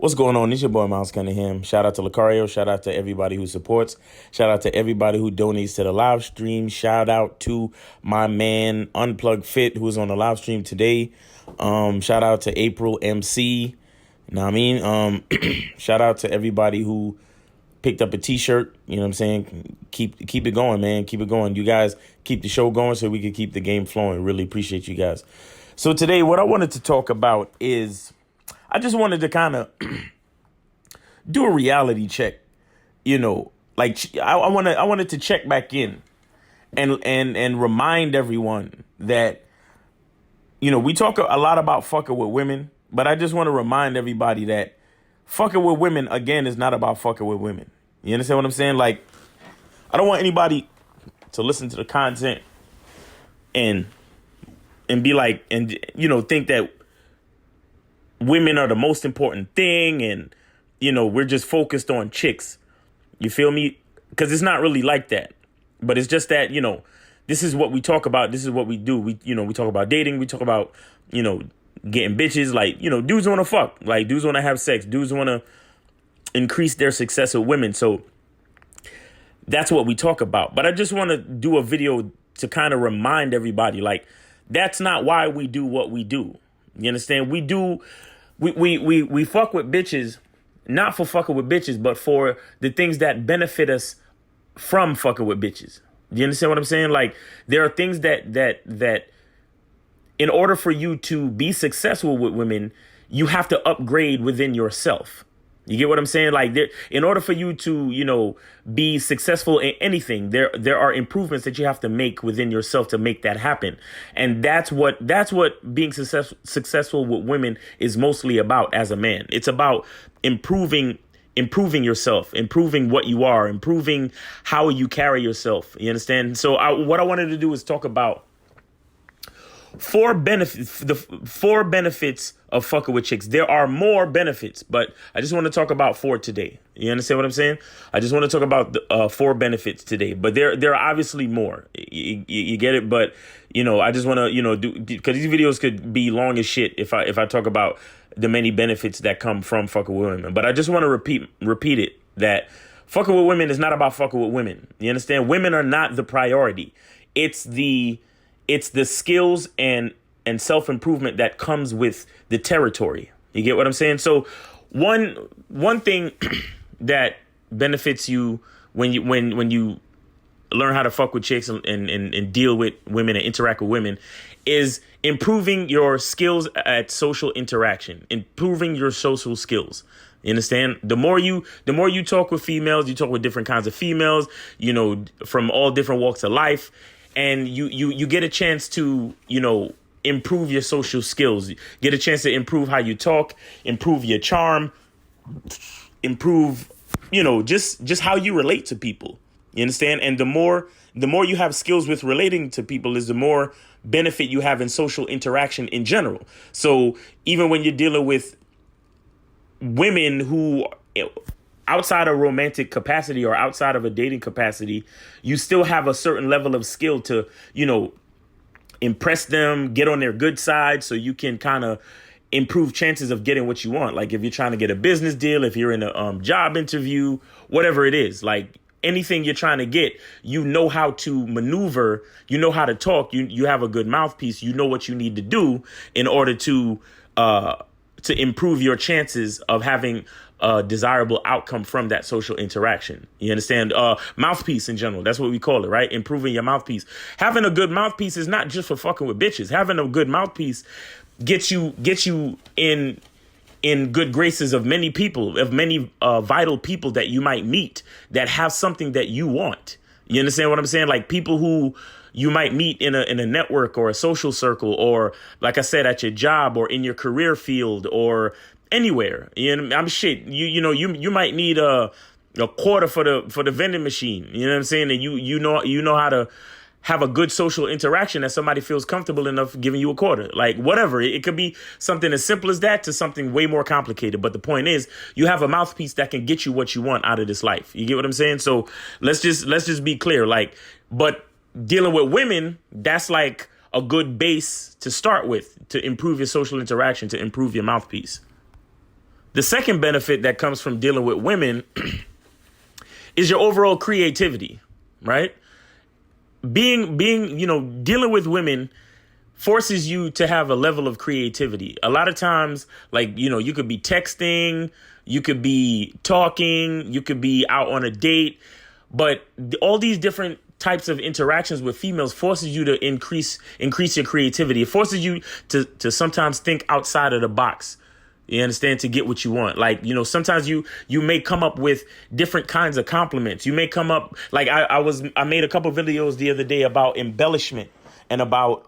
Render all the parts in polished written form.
What's going on? It's your boy Miles Cunningham. Shout out to Lucario. Shout out to everybody who supports. Shout out to everybody who donates to the live stream. Shout out to my man Unplugged Fit who was on the live stream today. Shout out to April MC. You know what I mean? Shout out to everybody who picked up a t-shirt. You know what I'm saying? Keep it going, man. Keep it going. You guys keep the show going so we can keep the game flowing. Really appreciate you guys. So today, what I wanted to talk about is I just wanted to kind of do a reality check, you know, like I wanted to check back in and remind everyone that, you know, we talk a lot about fucking with women, but I just want to remind everybody that fucking with women, again, is not about fucking with women. You understand what I'm saying? Like, I don't want anybody to listen to the content and be like, and, you know, think that women are the most important thing and, you know, we're just focused on chicks. You feel me? Because it's not really like that. But it's just that, you know, this is what we talk about. This is what we do. We talk about dating. We talk about, you know, getting bitches. Like, you know, dudes want to fuck. Like, dudes want to have sex. Dudes want to increase their success with women. So that's what we talk about. But I just want to do a video to kind of remind everybody, like, that's not why we do what we do. You understand? We fuck with bitches, not for fucking with bitches, but for the things that benefit us from fucking with bitches. You understand what I'm saying? Like, there are things that in order for you to be successful with women, you have to upgrade within yourself. You get what I'm saying? Like, in order for you to, you know, be successful in anything, there are improvements that you have to make within yourself to make that happen. And that's what being successful with women is mostly about as a man. It's about improving yourself, improving what you are, improving how you carry yourself. You understand? So what I wanted to do is talk about the four benefits of fucking with chicks. There are more benefits, but I just want to talk about four today. You understand what I'm saying? I just want to talk about the four benefits today, but there are obviously more. You get it? But, you know, I just want to, you know, because these videos could be long as shit if I talk about the many benefits that come from fucking with women. But I just want to repeat it, that fucking with women is not about fucking with women. You understand? Women are not the priority. It's the skills and self-improvement that comes with the territory. You get what I'm saying? So one thing that benefits you when you learn how to fuck with chicks and deal with women and interact with women is improving your skills at social interaction, improving your social skills. You understand? The more you talk with females, you talk with different kinds of females, you know, from all different walks of life. And you get a chance to, you know, improve your social skills, get a chance to improve how you talk, improve your charm, improve, you know, just how you relate to people. You understand? And the more you have skills with relating to people is the more benefit you have in social interaction in general. So even when you're dealing with women who, outside of romantic capacity or outside of a dating capacity, you still have a certain level of skill to, you know, impress them, get on their good side so you can kind of improve chances of getting what you want. Like if you're trying to get a business deal, if you're in a job interview, whatever it is, like anything you're trying to get, you know how to maneuver, you know how to talk, you have a good mouthpiece, you know what you need to do in order to improve your chances of having a desirable outcome from that social interaction. You understand? Mouthpiece in general. That's what we call it, right? Improving your mouthpiece. Having a good mouthpiece is not just for fucking with bitches. Having a good mouthpiece gets you in good graces of many people, of many vital people that you might meet that have something that you want. You understand what I'm saying? Like people who you might meet in a network or a social circle, or like I said, at your job or in your career field or anywhere. You know, I'm shit. You might need a quarter for the vending machine. You know what I'm saying? And you know how to have a good social interaction that somebody feels comfortable enough giving you a quarter. Like whatever. It could be something as simple as that to something way more complicated. But the point is, you have a mouthpiece that can get you what you want out of this life. You get what I'm saying? So let's just be clear. Like, but dealing with women, that's like a good base to start with, to improve your social interaction, to improve your mouthpiece. The second benefit that comes from dealing with women is your overall creativity, right? Dealing with women forces you to have a level of creativity. A lot of times, like, you could be texting, you could be talking, you could be out on a date, but all these different types of interactions with females forces you to increase your creativity. It forces you to sometimes think outside of the box. You understand? To get what you want. Like, sometimes you may come up with different kinds of compliments. You may come up, like I made a couple videos the other day about embellishment and about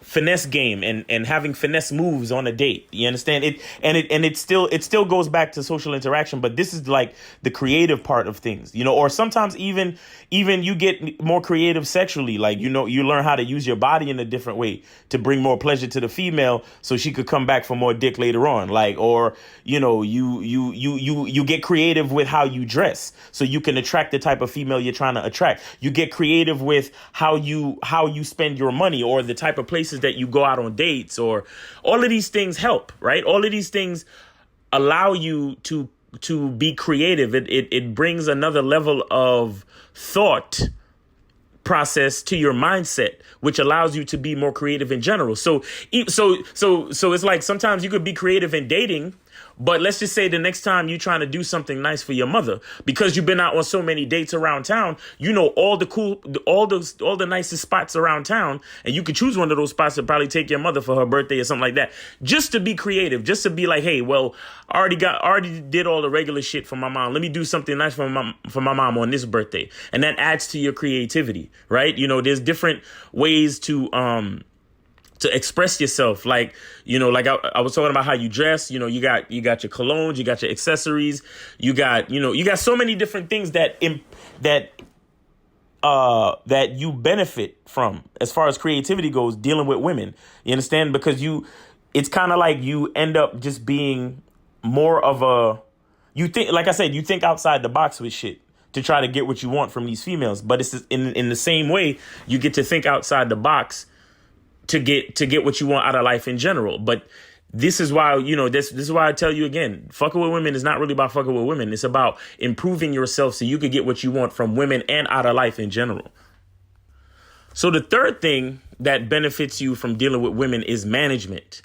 finesse game and having finesse moves on a date. You understand it? And it still goes back to social interaction, but this is like the creative part of things, or sometimes even you get more creative sexually. Like, you learn how to use your body in a different way to bring more pleasure to the female so she could come back for more dick later on. Like, or, you get creative with how you dress so you can attract the type of female you're trying to attract. You get creative with how you spend your money or the type of places that you go out on dates, or all of these things help, right? All of these things allow you to be creative. It brings another level of thought process to your mindset, which allows you to be more creative in general. So it's like sometimes you could be creative in dating, but let's just say the next time you're trying to do something nice for your mother, because you've been out on so many dates around town, all the nicest spots around town, and you could choose one of those spots to probably take your mother for her birthday or something like that, just to be creative, just to be like, hey, well, I already did all the regular shit for my mom. Let me do something nice for my mom on this birthday. And that adds to your creativity, right? There's different ways to express yourself. Like, like I was talking about how you dress, you got your colognes, you got your accessories, you got so many different things that you benefit from as far as creativity goes, dealing with women. You understand? Because it's kind of like you end up just being more of you think outside the box with shit to try to get what you want from these females. But it's in the same way, you get to think outside the box to get what you want out of life in general. But this is why, this is why I tell you again, fucking with women is not really about fucking with women. It's about improving yourself so you could get what you want from women and out of life in general. So the third thing that benefits you from dealing with women is management.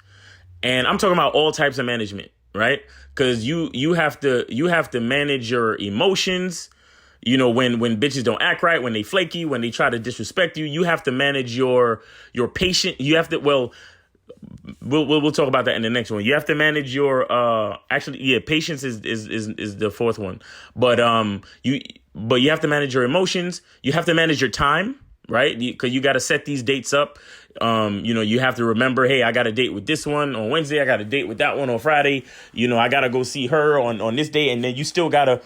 And I'm talking about all types of management, right? Because you have to manage your emotions. When bitches don't act right, when they flaky, when they try to disrespect you, you have to manage your patience. You have to, we'll talk about that in the next one. You have to manage your, patience is the fourth one. But you have to manage your emotions. You have to manage your time, right? Because you got to set these dates up. You have to remember, hey, I got a date with this one on Wednesday. I got a date with that one on Friday. I got to go see her on this day. And then you still got to,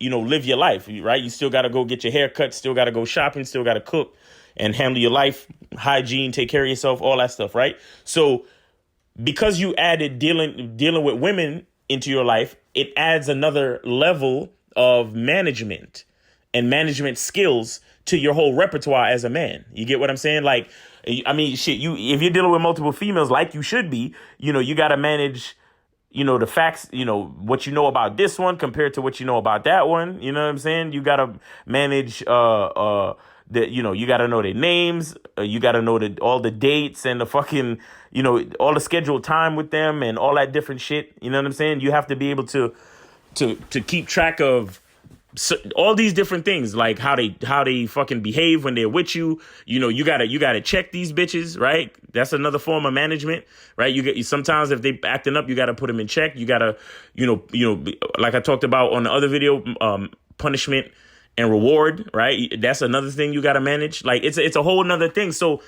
live your life, right? You still got to go get your hair cut, still got to go shopping, still got to cook and handle your life, hygiene, take care of yourself, all that stuff, right? So because you added dealing with women into your life, it adds another level of management and management skills to your whole repertoire as a man. You get what I'm saying? Like, I mean, shit, if you're dealing with multiple females like you should be, you got to manage the facts, what you know about this one compared to what you know about that one. You know what I'm saying? You got to manage, you got to know their names. You got to know all the dates and the fucking, all the scheduled time with them and all that different shit. You know what I'm saying? You have to be able to keep track of all these different things, like how they fucking behave when they're with you. You gotta check these bitches, right? That's another form of management, right? Sometimes if they acting up, you gotta put them in check. You gotta, like I talked about on the other video, punishment and reward, right? That's another thing you gotta manage. Like it's a whole nother thing. So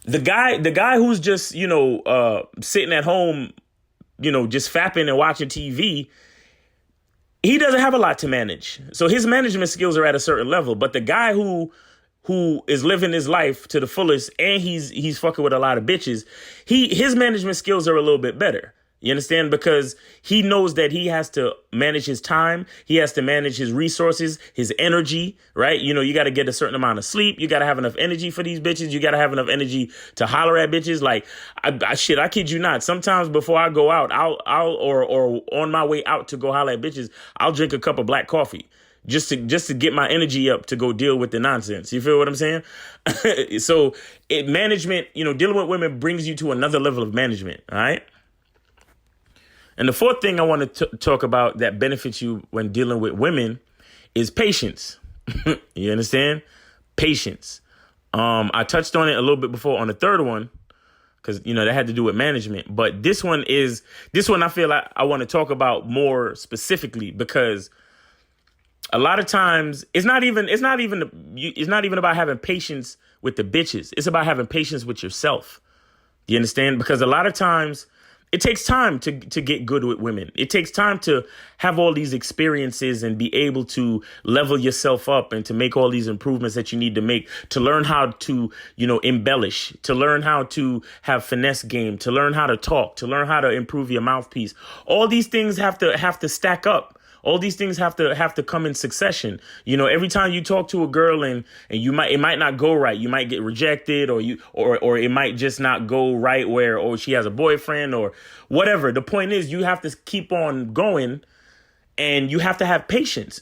the guy who's just sitting at home, just fapping and watching TV, he doesn't have a lot to manage. So his management skills are at a certain level. But the guy who is living his life to the fullest and he's fucking with a lot of bitches, his management skills are a little bit better. You understand? Because he knows that he has to manage his time. He has to manage his resources, his energy, right? You know, you got to get a certain amount of sleep. You got to have enough energy for these bitches. You got to have enough energy to holler at bitches. Like, I kid you not. Sometimes before I go out, or on my way out to go holler at bitches, I'll drink a cup of black coffee. Just to get my energy up to go deal with the nonsense. You feel what I'm saying? So management, you know, dealing with women brings you to another level of management. All right. And the fourth thing I want to talk about that benefits you when dealing with women is patience. You understand? Patience. I touched on it a little bit before on the third one, because, you know, that had to do with management. But this one I feel like I want to talk about more specifically, because a lot of times it's not even about having patience with the bitches. It's about having patience with yourself. You understand? Because a lot of times it takes time to get good with women. It takes time to have all these experiences and be able to level yourself up and to make all these improvements that you need to make, to learn how to, you know, embellish, to learn how to have finesse game, to learn how to talk, to learn how to improve your mouthpiece. All these things have to stack up. All these things have to come in succession. You know, every time you talk to a girl and it might not go right. You might get rejected, or it might just not go right where, or she has a boyfriend or whatever. The point is, you have to keep on going, and you have to have patience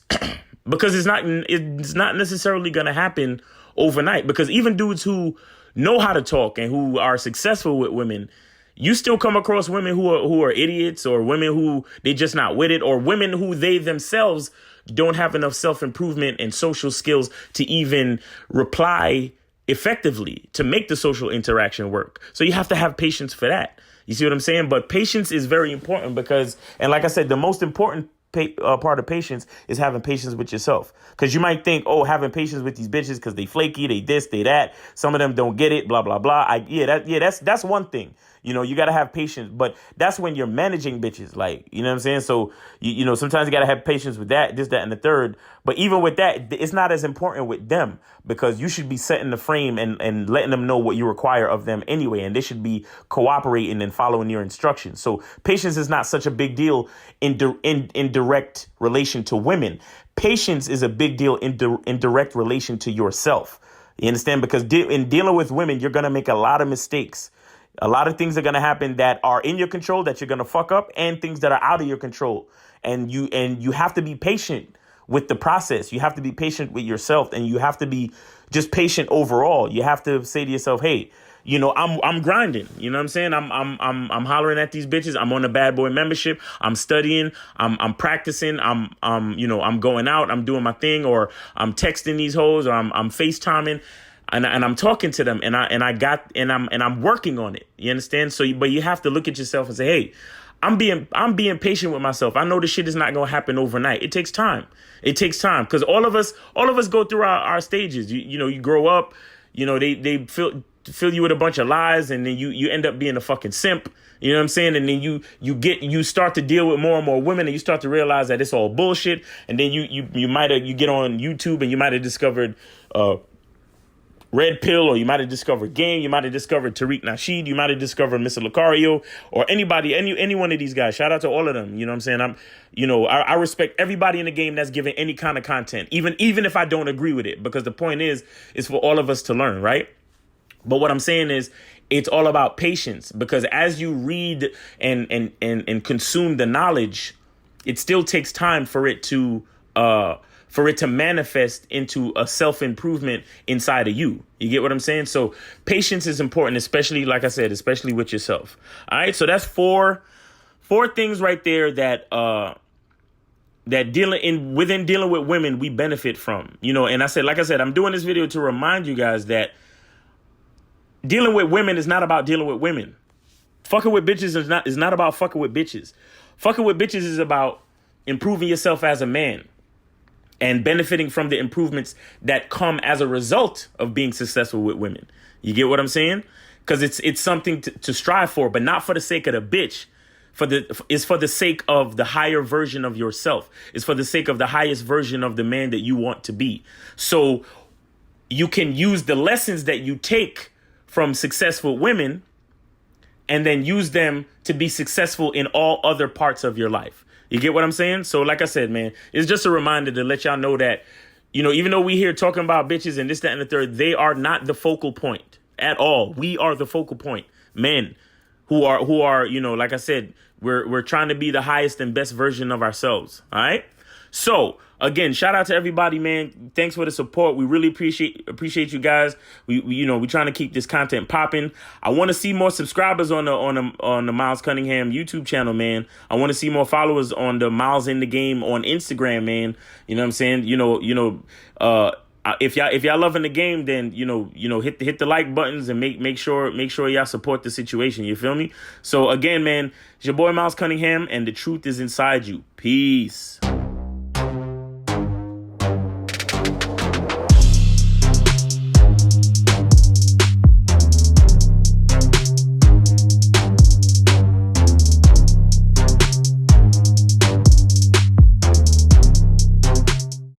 because it's not necessarily going to happen overnight. Because even dudes who know how to talk and who are successful with women, you still come across women who are idiots, or women who they just not with it, or women who they themselves don't have enough self-improvement and social skills to even reply effectively to make the social interaction work. So you have to have patience for that. You see what I'm saying? But patience is very important because, and like I said, the most important part of patience is having patience with yourself. Because you might think, oh, having patience with these bitches because they flaky, they this, they that. Some of them don't get it, blah, blah, blah. That's one thing. You know, you got to have patience, but that's when you're managing bitches, like, you know what I'm saying? So, you know, sometimes you got to have patience with that, this, that, and the third. But even with that, it's not as important with them, because you should be setting the frame and letting them know what you require of them anyway. And they should be cooperating and following your instructions. So patience is not such a big deal in direct relation to women. Patience is a big deal in direct relation to yourself. You understand? Because in dealing with women, you're going to make a lot of mistakes. A lot of things are going to happen that are in your control that you're going to fuck up, and things that are out of your control. And you have to be patient with the process. You have to be patient with yourself, and you have to be just patient overall. You have to say to yourself, hey, you know, I'm grinding. You know what I'm saying? I'm hollering at these bitches. I'm on a bad boy membership. I'm studying. I'm practicing. I'm going out. I'm doing my thing, or I'm texting these hoes, or I'm FaceTiming. And I'm talking to them, and I'm working on it. You understand? So, but you have to look at yourself and say, hey, I'm being patient with myself. I know this shit is not going to happen overnight. It takes time. It takes time, because all of us go through our stages. You know, you grow up. You know, they fill you with a bunch of lies, and then you end up being a fucking simp. You know what I'm saying? And then you start to deal with more and more women, and you start to realize that it's all bullshit. And then you get on YouTube, and you might have discovered Red Pill, or you might have discovered Game, you might have discovered Tariq Nasheed, you might have discovered Mr. Lucario, or anybody, any one of these guys. Shout out to all of them. You know what I'm saying? I respect everybody in the game that's giving any kind of content, even if I don't agree with it, because the point is for all of us to learn, right? But what I'm saying is, it's all about patience, because as you read and consume the knowledge, it still takes time for it to manifest into a self-improvement inside of you. You get what I'm saying? So patience is important, especially, like I said, especially with yourself. All right. So that's four things right there that dealing with women, we benefit from, you know. And like I said, I'm doing this video to remind you guys that dealing with women is not about dealing with women. Fucking with bitches is not about fucking with bitches. Fucking with bitches is about improving yourself as a man and benefiting from the improvements that come as a result of being successful with women. You get what I'm saying? Because it's something to strive for, but not for the sake of the bitch. It's for the sake of the higher version of yourself. It's for the sake of the highest version of the man that you want to be. So you can use the lessons that you take from successful women and then use them to be successful in all other parts of your life. You get what I'm saying? So like I said, man, it's just a reminder to let y'all know that, you know, even though we here talking about bitches and this, that, and the third, they are not the focal point at all. We are the focal point. Men who are, you know, like I said, we're trying to be the highest and best version of ourselves. All right. So again, shout out to everybody, man. Thanks for the support. We really appreciate you guys. We you know, we're trying to keep this content popping. I want to see more subscribers on the Miles Cunningham YouTube channel, man. I want to see more followers on the Miles in the Game on Instagram, man. You know what I'm saying? If y'all loving the game, then you know hit the like buttons and make sure y'all support the situation. You feel me? So again, man, it's your boy Miles Cunningham, and the truth is inside you. Peace.